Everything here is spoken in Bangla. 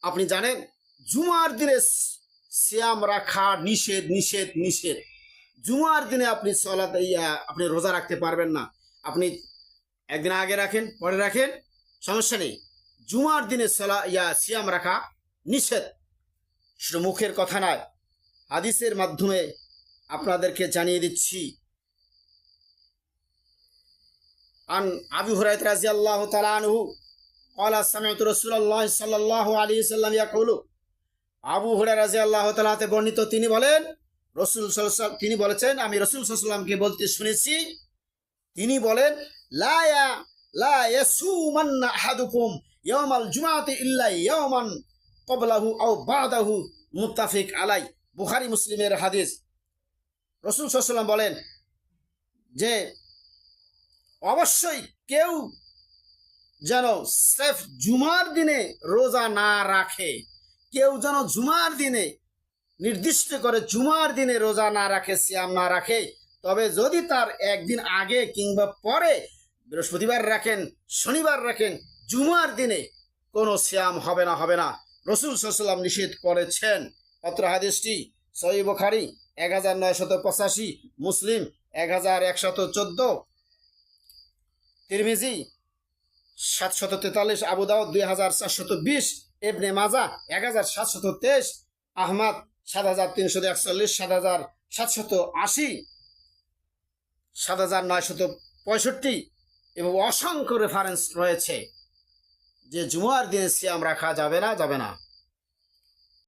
আপনি জানেন জুমার দিনে সিয়াম রাখা নিষেধ নিষেধ নিষেধ। জুমার দিনে আপনি আপনি রোজা রাখতে পারবেন না। আপনি একদিন আগে রাখেন, পরে রাখেন, সমস্যা নেই। জুমার দিনে সিয়াম রাখা নিষেধ। শুধু মুখের কথা নয়, হাদিসের মাধ্যমে আপনাদেরকে জানিয়ে দিচ্ছি। আন আবু হুরায়রা রাদিয়াল্লাহু তাআলা আনহু قال سمعت رسول الله صلى الله عليه وسلم يقول আবু হুরায়রা রাদিয়াল্লাহু তাআলা তে বর্ণিত, তিনি বলেন রাসূল সাল্লাল্লাহু আলাইহি ওয়াসাল্লাম তিনি বলেছেন, আমি রাসূল সাল্লাল্লাহু আলাইহি ওয়াসাল্লামকে বলতে শুনেছি, তিনি বলেন লা ইয়াসুমান্না আহাদুকুম ইয়াওমাল জুমআতি ইল্লা ইয়াওমান ক্বাবলাহু আও বাদাহু, মুত্তাফিক আলাই, বুখারী মুসলিমের হাদিস। রাসূল সাল্লাল্লাহু আলাইহি ওয়াসাল্লাম বলেন যে অবশ্যই কেউ যেন স্রেফ জুমার দিনে রোজা না রাখে, কেউ যেন জুমার দিনে নির্দিষ্ট করে জুমার দিনে রোজা না রাখে, সিয়াম না রাখে। তবে যদি তার একদিন আগে কিংবা পরে বৃহস্পতিবার রাখেন, শনিবার রাখেন, জুমার দিনে কোনো সিয়াম হবে না, হবে না। রাসূল সাল্লাল্লাহু আলাইহি ওয়াসাল্লাম নিষেধ করেছেন। অত্র হাদিসটি সহিহ বুখারী 1985, মুসলিম 1114, তিরমিজি 743, আবু দাউদ 2420, ইবনে মাজাহ 1723, আহমদ 7341, 7780, 7965 এবং অসংখ্য রেফারেন্স রয়েছে যে জুমার দিনে সিয়াম রাখা যাবে না, যাবে না।